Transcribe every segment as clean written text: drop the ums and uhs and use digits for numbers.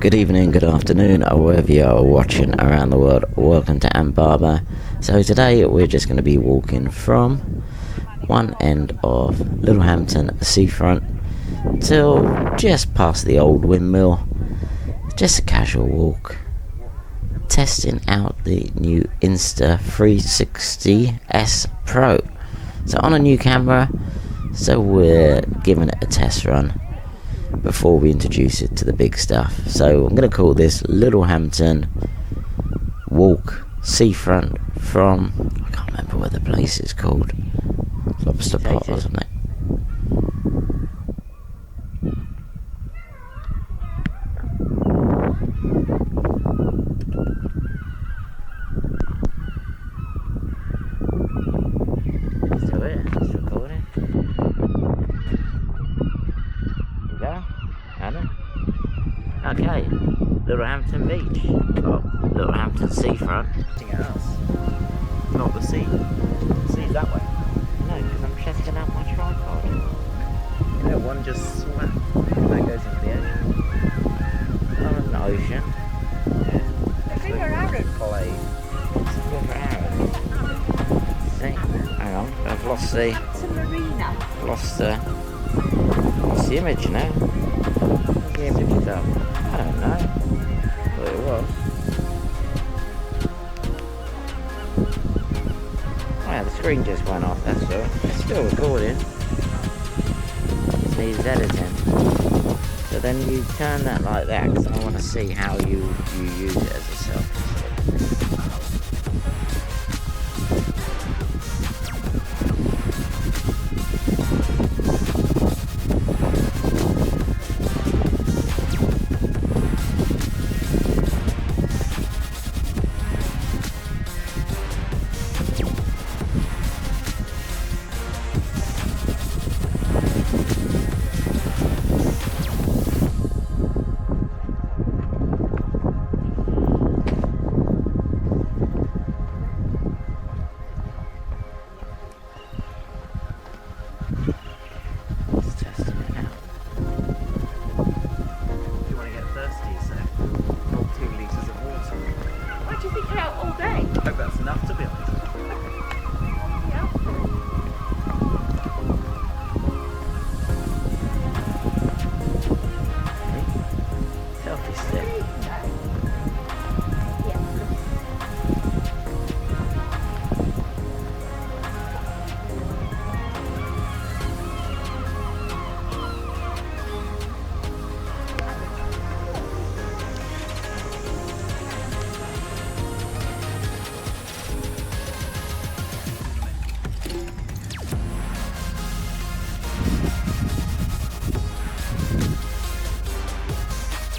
Good evening, good afternoon, or wherever you are watching around the world. Welcome to Ant Barber. So today we're just going to be walking from one end of Littlehampton seafront till just past the old windmill. Just a casual walk, testing out the new Insta 360S Pro. So on a new camera, so we're giving it a test run before we introduce it to the big stuff. So I'm going to call this Littlehampton walk seafront from, I can't remember what the place is called, Lobster Pot or something. Still here, it's recording. Okay, Littlehampton Beach, well, Littlehampton seafront. Anything else? Not the sea. The sea's that way. No, because I'm testing out my tripod. You know, one just swam. That goes into the ocean. Oh, there's an ocean. Yeah. It's River Arab. Clay. It's a river Arab. See? Hang on, I've lost the... It's a marina. Lost the image now. Where's the image up? I don't know. Thought it was. Oh yeah, the screen just went off, that's all. It's still recording. It needs editing. So then you turn that like that, because I want to see how you use it as a selfie.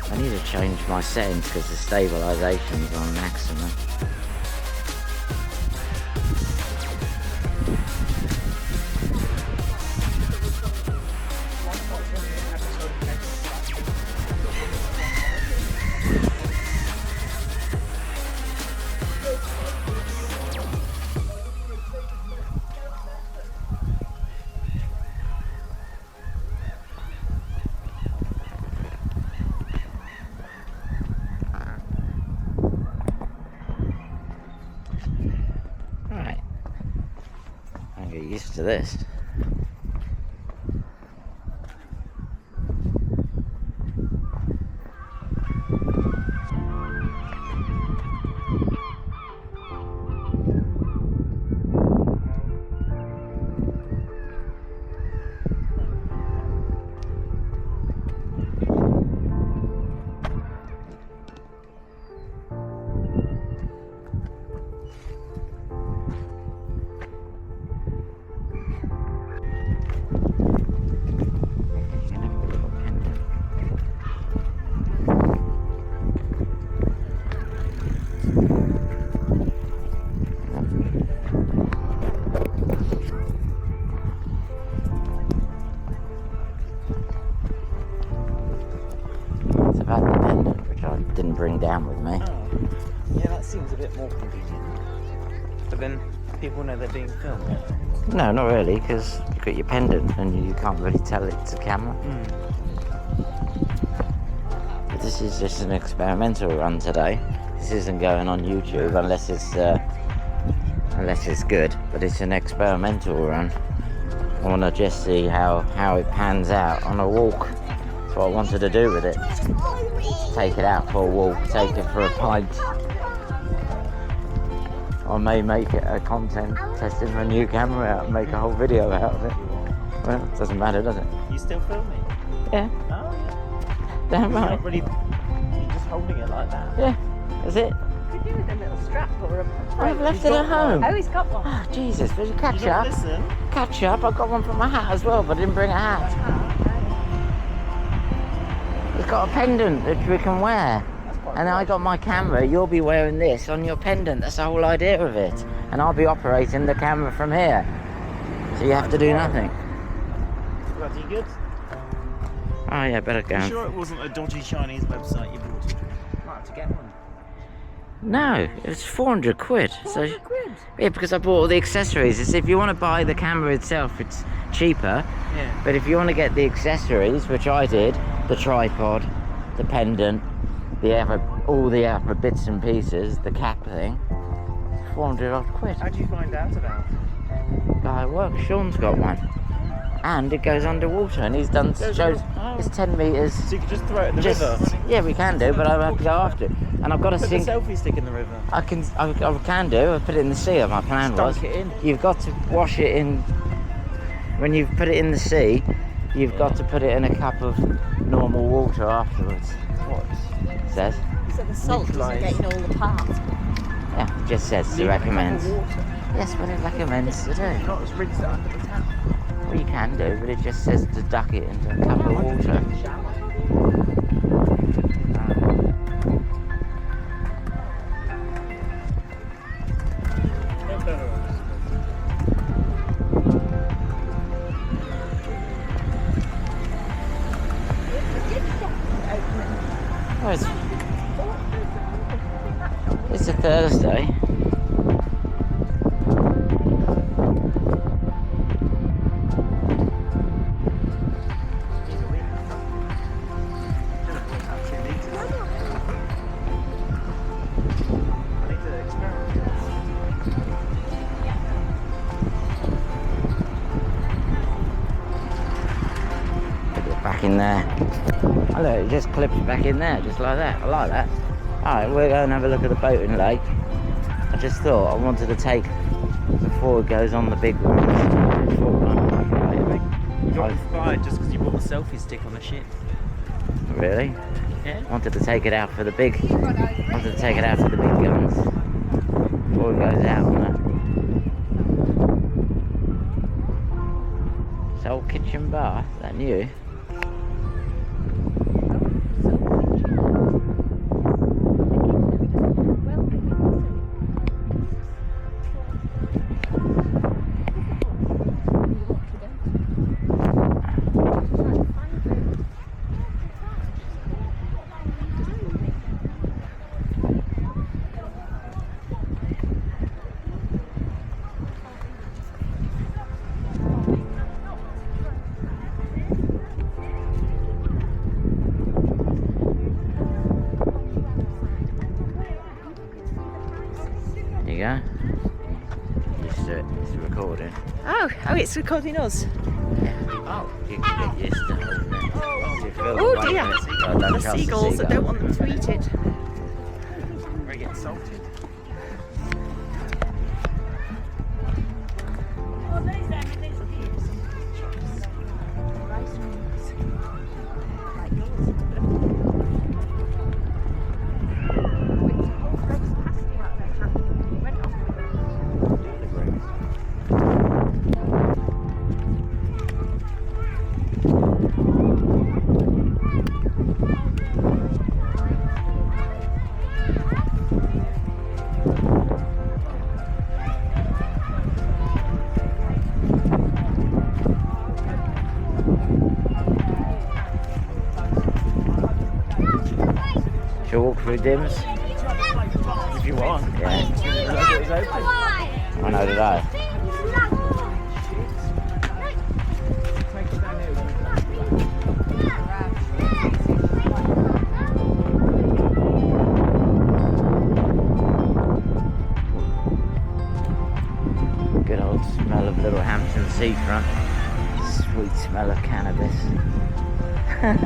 I need to change my settings because the stabilisation's on maximum. Get used to this. Didn't bring down with me. Oh. Yeah, that seems a bit more convenient. But then people know they're being filmed. No, not really, because you've got your pendant and you can't really tell it's a camera. this is just an experimental run today. This isn't going on YouTube unless it's good, but it's an experimental run. I want to just see how it pans out on a walk. That's what I wanted to do with it. Take it out for a walk, take it for a pint. I may make it a content, testing my new camera out and make a whole video out of it. Well, it doesn't matter, does it? You still filming? Yeah. Oh, yeah. Damn You're right. not really, you're just holding it like that. Yeah, that's it. Could do with a little strap or a I've left He's it got at home. Oh, he's got one. Oh, Jesus, but you catch You don't up. listen. Catch up. I got one for my hat as well, but I didn't bring a hat. It's got a pendant that we can wear. And I got my camera. You'll be wearing this on your pendant. That's the whole idea of it. And I'll be operating the camera from here. So you have to do nothing. Bloody good. Oh yeah, better go. You sure it wasn't a dodgy Chinese website you bought it? Might have to get one. No, it was 400 quid. So 400 quid? yeah, because I bought all the accessories. It's if you want to buy the camera itself, it's cheaper. Yeah. But if you want to get the accessories, which I did, the tripod, the pendant, all the other bits and pieces, the cap thing, 400 odd quid. How did you find out about it? Guy at work, Sean's got one. And it goes underwater, and he's done shows. It's 10 meters. So you could just throw it in the river? Yeah, we can do, but I'll have to go after it. And I've got to Put sink. the selfie stick in the river. I can do. I put it in the sea. My plan was. Dunk it in. You've got to wash it in. When you've put it in the sea, you've got to put it in a cup of normal water afterwards. What? It says. So the salt isn't Neutralise. getting all the parts. Yeah, it just says to Leave it in a cup recommend. of water. Yes, but it recommends to do. Not just rinse it under the tap. Well, you can do, but it just says to duck it into a cup of water. Oh, it's a Thursday. Put it back in there. Oh look, it just clips back in there, just like that. I like that. Alright, we're going to have a look at the boating lake. I just thought I wanted to take, before it goes on the big one. You got inspired just because you bought a selfie stick on the ship. Really? Yeah? Wanted to take it out for the big, wanted to take it out for the big guns. Before it goes out on it. It's old kitchen bar, is that new? There you go. It's recording. Oh, it's recording us. Oh, you can get used to holding it. Oh dear. The seagulls, I don't want them to eat it. We're getting salted. Shall we walk through Dims? If you want. Yeah. It was open. I know that I. There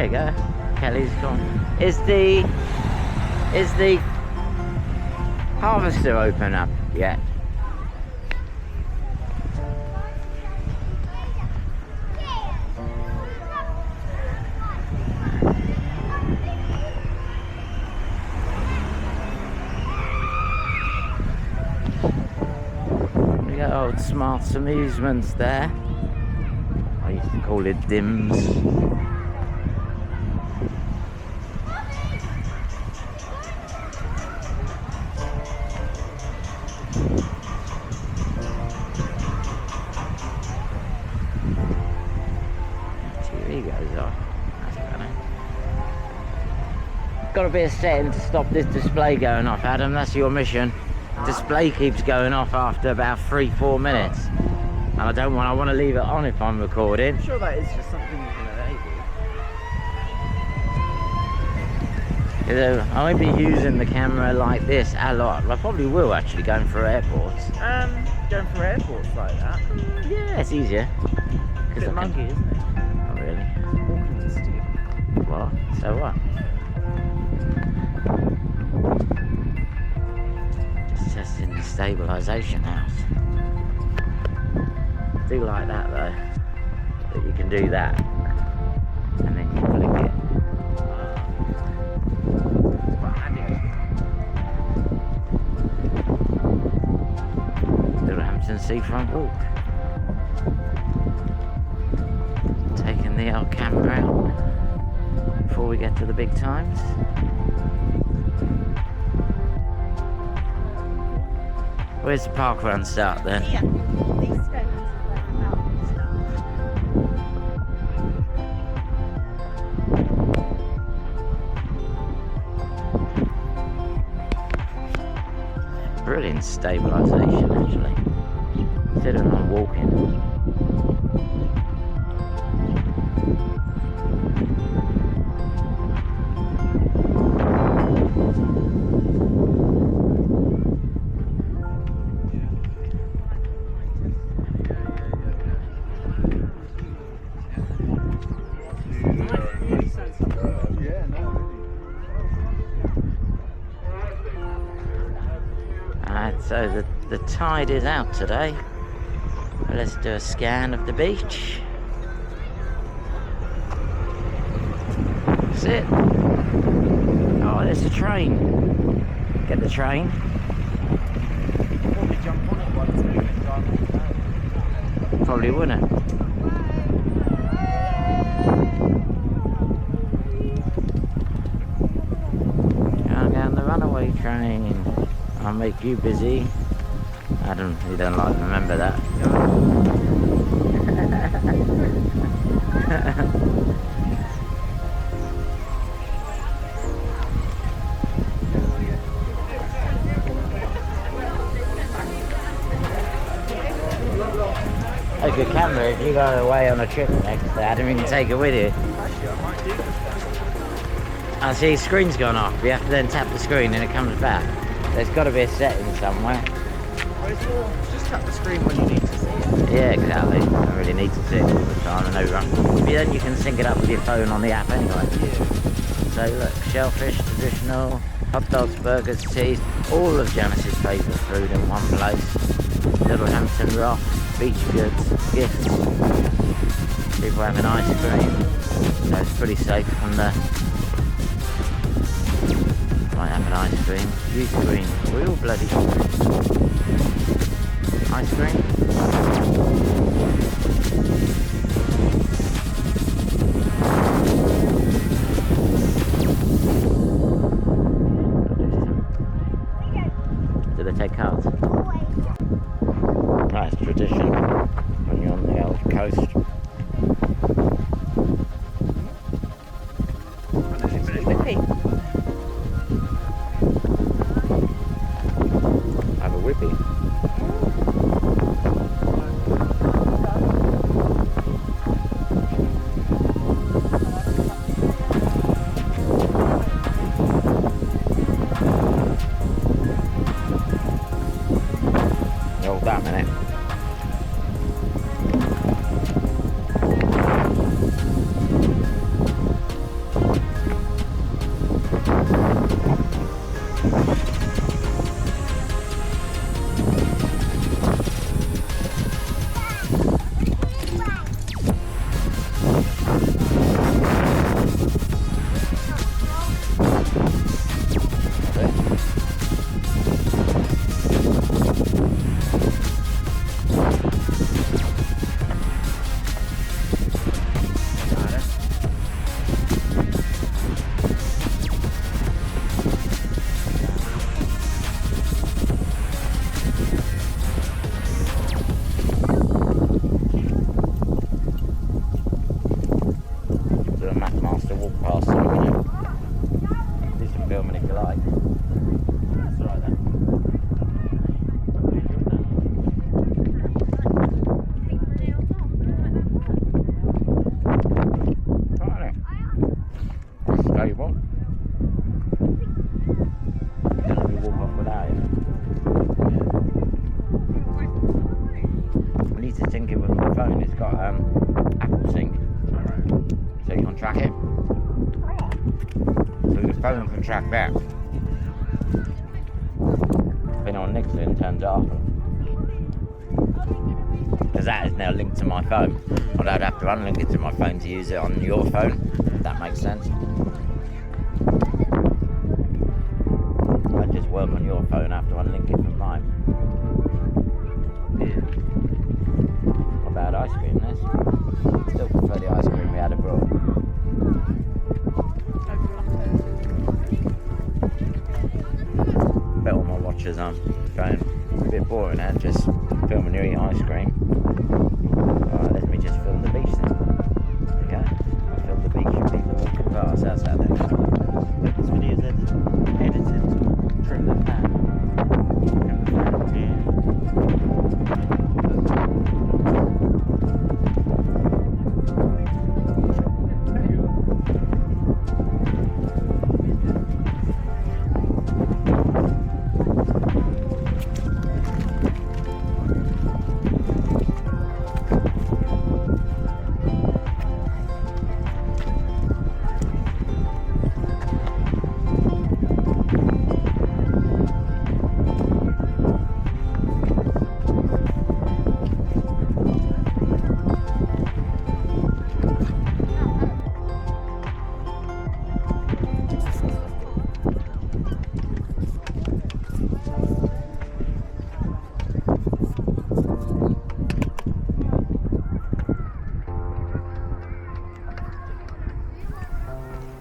you go. Kelly's gone. Is the harvester open up yet? We got old Smart's Amusements there. I used to call it Dims. TV goes off. That's better. Got a bit of setting to stop this display going off, Adam. That's your mission. Display keeps going off after about 3-4 minutes. And I want to leave it on if I'm recording. I'm sure that is just something you can enable. I won't be using the camera like this a lot. I probably will actually going through airports. Going through airports like that. Yeah, it's easier. It's a bit monkey, isn't it? Oh really? Walking to steal. What? So what? Just testing the stabilisation house. I do like that though. That you can do that. And then you flick it. Littlehampton seafront walk. Taking the old camera out before we get to the big times. Where's the park run start then? Yeah, these stones are where the mountain starts. Brilliant stabilisation actually. Considering I'm walking. Alright, so the tide is out today. Let's do a scan of the beach. That's it. Oh, there's the train. Get the train. Probably jump on it while it's moving and drive on the Probably wouldn't. Going down the runaway train. I'll make you busy. Adam, you don't like remember that. A good camera, if you go away on a trip next to Adam, you can take it with you. Actually, I might do that. I see screen's gone off. You have to then tap the screen and it comes back. There's got to be a setting somewhere. Well, it's more, just tap the screen when you need to see it. Yeah, exactly. I don't really need to see it all the time, and no run. But then you can sync it up with your phone on the app anyway. Yeah. So look, shellfish, traditional, hot dogs, burgers, teas, all of Janice's favourite food in one place. Littlehampton rock, beach goods, gifts. People having ice cream. So it's pretty safe from the... Might have an ice cream. Juice cream. We all bloody ice cream. Do they take cards? Nice tradition when you're on the old coast. Whippy. Have a whippy. valuable. Don't let me walk off without it. I need to sync it with my phone. It's got Apple Sync, so you can track it. So your phone can track that. Depending on Nixon, turns it off. Because that is now linked to my phone. I don't have to unlink it to my phone to use it on your phone. If that makes sense. I just work on your phone after unlink it from mine. Yeah. What about ice cream this? Still prefer the ice cream we had abroad. Bet all my watches I'm going a bit boring and just filming you eat ice cream. Alright, let me just film the beach then. Okay, I'll film the beach and people walking past. How's that then? But this video is edited. Trim the fan. Trim the fan. Yeah.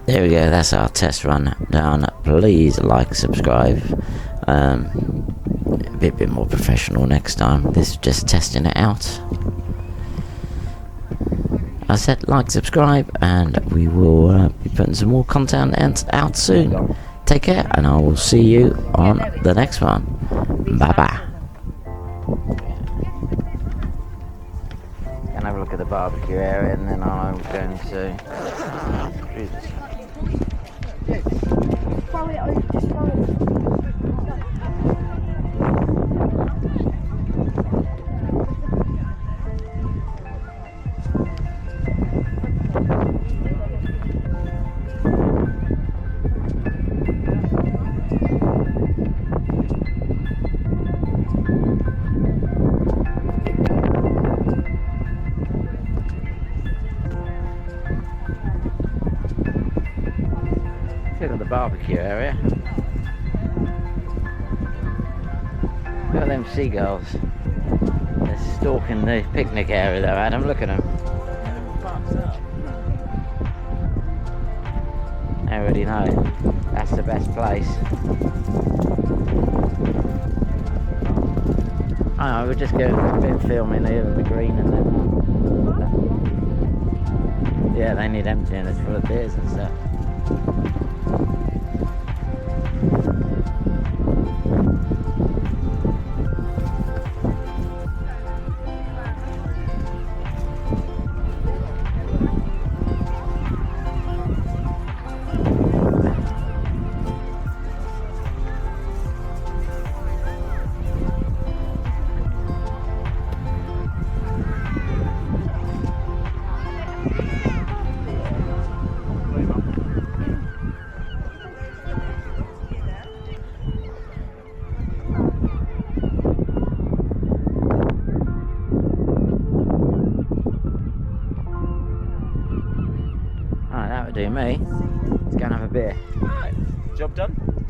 There we go, that's our test run down. Please like, subscribe. A bit more professional next time. This is just testing it out. I said like, subscribe, and we will be putting some more content out soon. Take care, and I will see you on the next one. Bye bye. Gonna have a look at the barbecue area, and then I'm going to. Jesus. Look at the barbecue area. Look at them seagulls. They're stalking the picnic area there, Adam. Look at them. I already know. That's the best place. I know, we're just going a bit of filming here with the green and then. Yeah, they need emptying. It's full of beers and stuff. That would do me. Let's go and have a beer. Right. Job done.